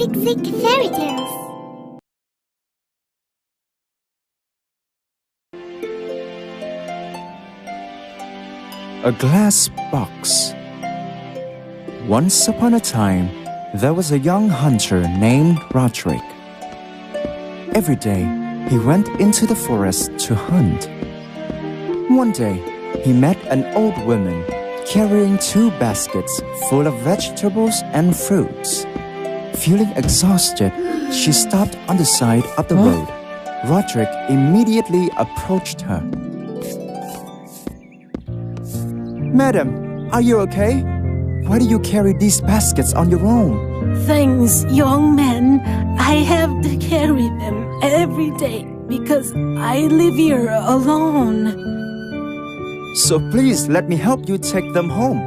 Fixic Fairy Tales. A glass box. Once upon a time, there was a young hunter named Roderick. Every day, he went into the forest to hunt. One day, he met an old woman carrying 2 baskets full of vegetables and fruits. Feeling exhausted, she stopped on the side of the road. Roderick immediately approached her. "Madam, are you okay? Why do you carry these baskets on your own?" Thanks, young man. I have to carry them every day because I live here alone. "So please let me help you take them home."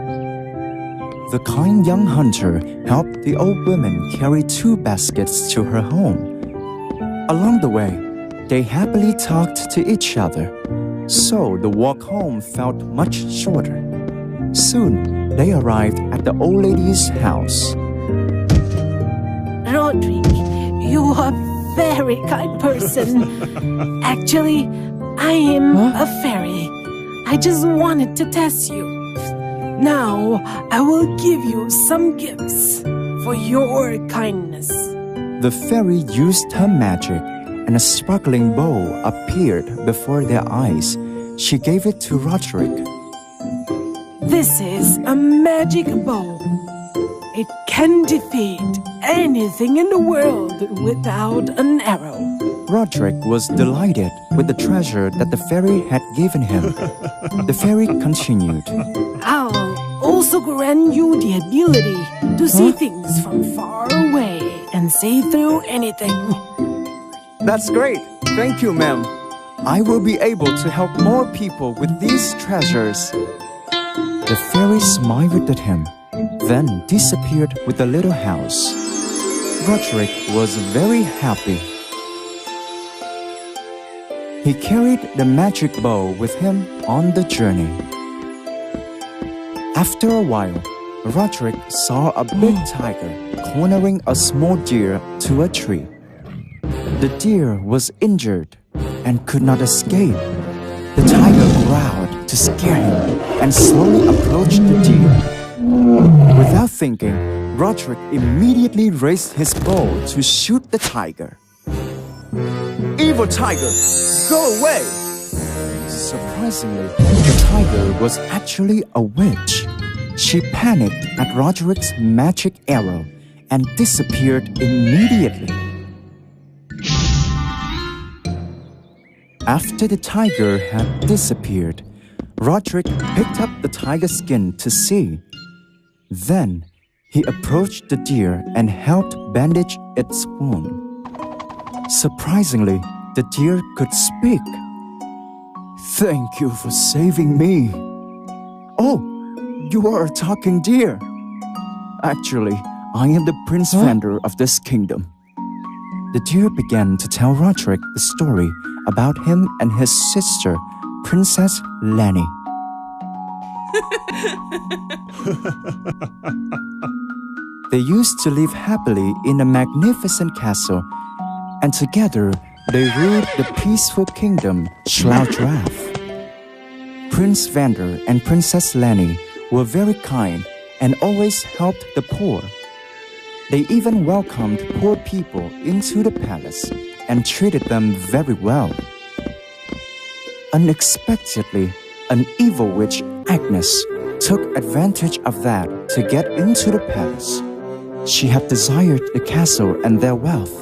The kind young hunter helped the old woman carry 2 baskets to her home. Along the way, they happily talked to each other, so the walk home felt much shorter. Soon, they arrived at the old lady's house. Roderick, you are a very kind person. Actually, I am a fairy. I just wanted to test you. Now, I will give you some gifts for your kindness. The fairy used her magic, and a sparkling bowl appeared before their eyes. She gave it to Roderick. This is a magic bow. It can defeat anything in the world without an arrow. Roderick was delighted with the treasure that the fairy had given him. The fairy continued. I'll also grant you the ability to see things from far away and see through anything. "That's great. Thank you, ma'am. I will be able to help more people with these treasures." The fairy smiled at him, then disappeared with the little house. Roderick was very happy. He carried the magic bow with him on the journey. After a while, Roderick saw a big tiger cornering a small deer to a tree. The deer was injured and could not escape. The tiger growled to scare him and slowly approached the deer. Without thinking, Roderick immediately raised his bow to shoot the tiger. "Evil tiger, go away!" Surprisingly, the tiger was actually a witch. She panicked at Roderick's magic arrow and disappeared immediately. After the tiger had disappeared, Roderick picked up the tiger skin to see. Then, he approached the deer and helped bandage its wound. Surprisingly, the deer could speak. "Thank you for saving me." "Oh, you are a talking deer." "Actually, I am the Prince Vander of this kingdom." The deer began to tell Roderick the story about him and his sister, Princess Lenny. They used to live happily in a magnificent castle, and together they ruled the peaceful kingdom Schlaudraff. Prince Vander and Princess Lenny were very kind and always helped the poor. They even welcomed poor people into the palace and treated them very well. Unexpectedly, an evil witch, Agnes, took advantage of that to get into the palace. She had desired the castle and their wealth,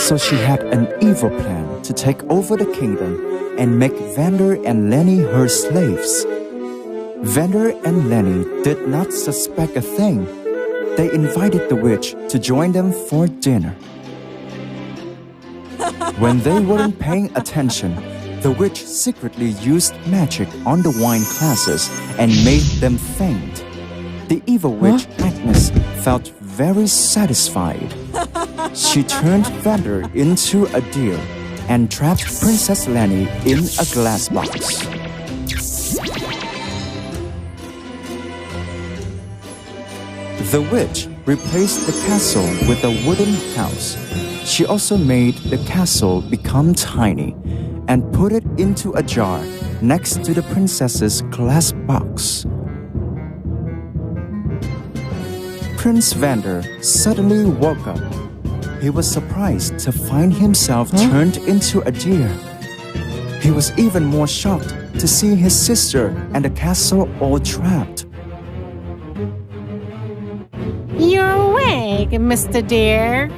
so she had an evil plan to take over the kingdom and make Vander and Lenny her slaves. Vander and Lenny did not suspect a thing. They invited the witch to join them for dinner. When they weren't paying attention, the witch secretly used magic on the wine glasses and made them faint. The evil witch Agnes felt very satisfied. She turned Vander into a deer and trapped Princess Lenny in a glass box. The witch replaced the castle with a wooden house. She also made the castle become tiny and put it into a jar next to the princess's glass box. Prince Vander suddenly woke up. He was surprised to find himself turned into a deer. He was even more shocked to see his sister and the castle all trapped. You're awake, Mr. Deer.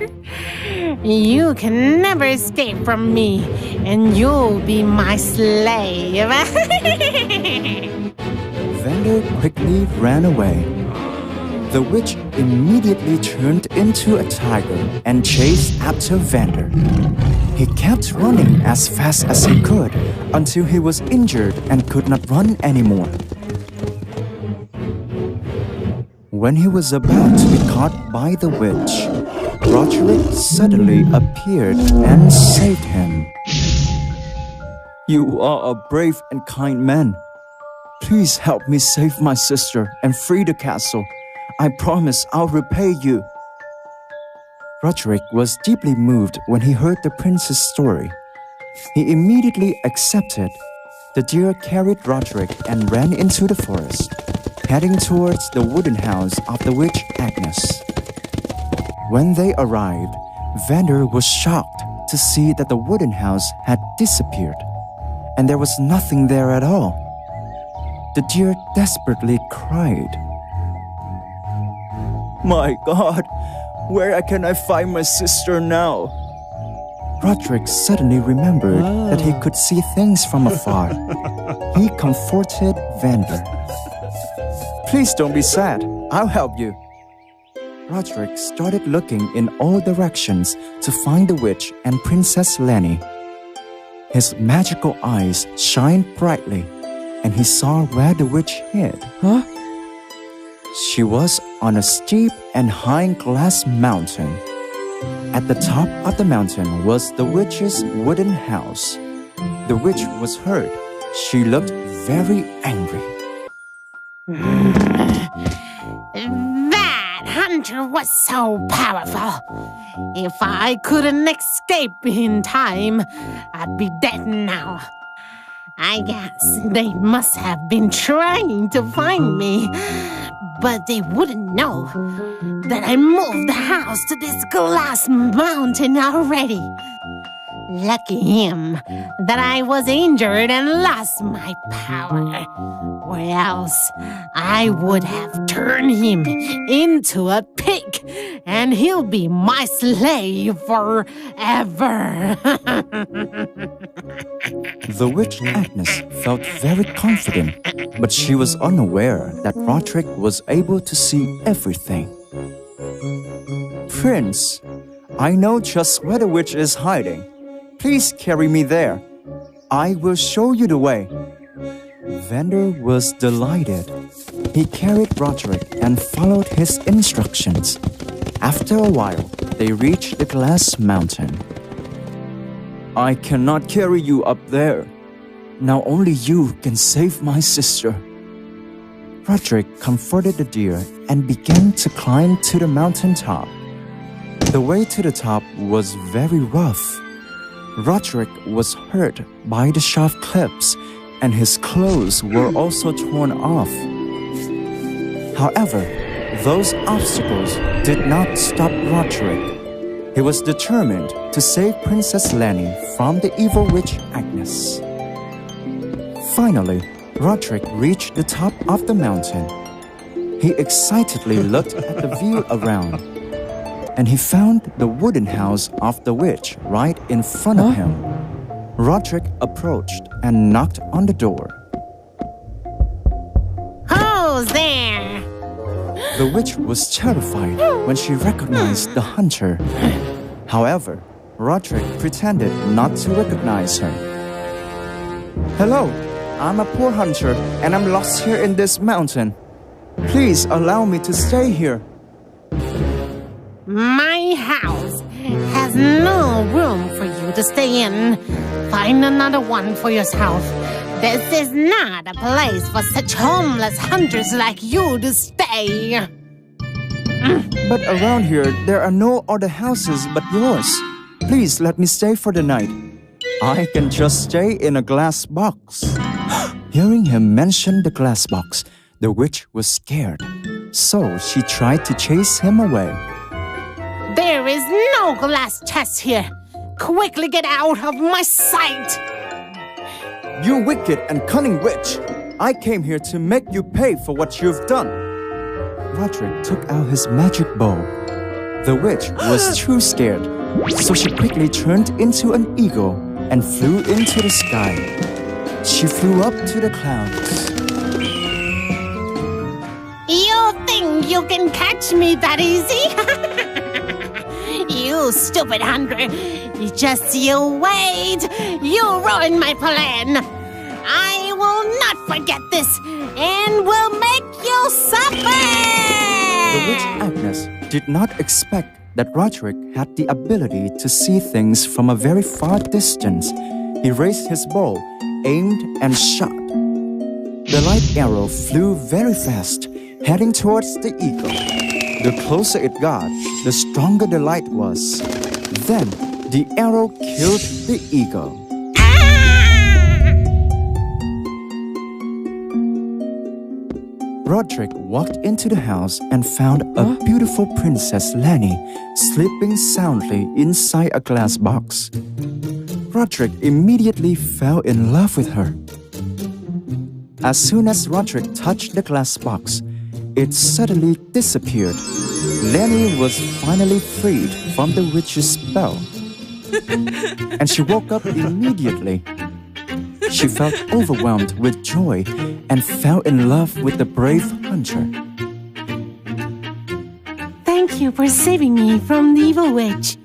You can never escape from me, and you'll be my slave. Vander quickly ran away. The witch immediately turned into a tiger and chased after Vander. He kept running as fast as he could until he was injured and could not run anymore. When he was about to be caught by the witch, Roderick suddenly appeared and saved him. You are a brave and kind man. Please help me save my sister and free the castle. I promise I'll repay you. Roderick was deeply moved when he heard the prince's story. He immediately accepted. The deer carried Roderick and ran into the forest, heading towards the wooden house of the witch Agnes. When they arrived, Vander was shocked to see that the wooden house had disappeared, and there was nothing there at all. The deer desperately cried. My God, where can I find my sister now? Roderick suddenly remembered that he could see things from afar. He comforted Vander. Please don't be sad. I'll help you. Roderick started looking in all directions to find the witch and Princess Lenny. His magical eyes shined brightly, and he saw where the witch hid. She was on a steep and high glass mountain. At the top of the mountain was the witch's wooden house. The witch was hurt. She looked very angry. That hunter was so powerful. If I couldn't escape in time, I'd be dead now. I guess they must have been trying to find me, but they wouldn't know that I moved the house to this glass mountain already. Lucky him that I was injured and lost my power, or else I would have turned him into a pig, and he'll be my slave forever. The witch Agnes felt very confident, but she was unaware that Roderick was able to see everything. Prince, I know just where the witch is hiding. Please carry me there. I will show you the way. Vander was delighted. He carried Roderick and followed his instructions. After a while, they reached the glass mountain. I cannot carry you up there. Now only you can save my sister. Roderick comforted the deer and began to climb to the mountain top. The way to the top was very rough. Roderick was hurt by the sharp clips, and his clothes were also torn off. However, those obstacles did not stop Roderick. He was determined to save Princess Lenny from the evil witch Agnes. Finally, Roderick reached the top of the mountain. He excitedly looked at the view around, and he found the wooden house of the witch right in front of him. Roderick approached and knocked on the door. Who's there? The witch was terrified when she recognized the hunter. However, Roderick pretended not to recognize her. Hello, I'm a poor hunter and I'm lost here in this mountain. Please allow me to stay here. My house has no room for you to stay in. Find another one for yourself. This is not a place for such homeless hunters like you to stay. But around here, there are no other houses but yours. Please let me stay for the night. I can just stay in a glass box. Hearing him mention the glass box, the witch was scared. So she tried to chase him away. There is no glass chest here. Quickly get out of my sight. You wicked and cunning witch! I came here to make you pay for what you've done. Roderick took out his magic bow. The witch was too scared, so she quickly turned into an eagle and flew into the sky. She flew up to the clouds. You think you can catch me that easy? You stupid hunter. Just you wait. You ruined my plan. I will not forget this and will make you suffer. The witch Agnes did not expect that Roderick had the ability to see things from a very far distance. He raised his bow, aimed, and shot. The light arrow flew very fast, heading towards the eagle. The closer it got, the stronger the light was. Then, the arrow killed the eagle. Roderick walked into the house and found a beautiful Princess Lenny sleeping soundly inside a glass box. Roderick immediately fell in love with her. As soon as Roderick touched the glass box, it suddenly disappeared. Lenny was finally freed from the witch's spell. And she woke up immediately. She felt overwhelmed with joy and fell in love with the brave hunter. Thank you for saving me from the evil witch.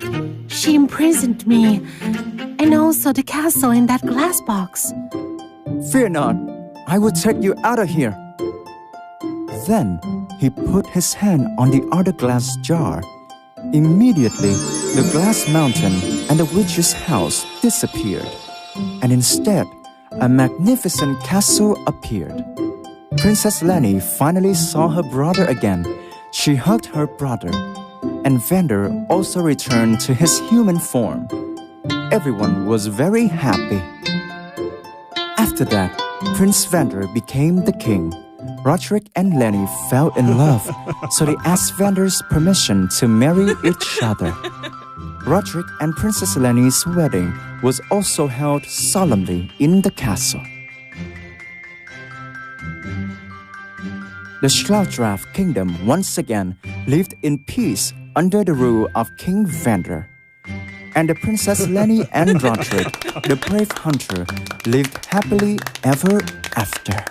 She imprisoned me, and also the castle in that glass box. Fear not, I will take you out of here. Then he put his hand on the other glass jar. Immediately, the glass mountain and the witch's house disappeared, and instead, a magnificent castle appeared. Princess Lenny finally saw her brother again. She hugged her brother, and Vander also returned to his human form. Everyone was very happy. After that, Prince Vander became the king. Roderick and Lenny fell in love, so they asked Vander's permission to marry each other. Roderick and Princess Lenny's wedding was also held solemnly in the castle. The Schlaudraff kingdom once again lived in peace under the rule of King Vander. And the Princess Lenny and Roderick, the brave hunter, lived happily ever after.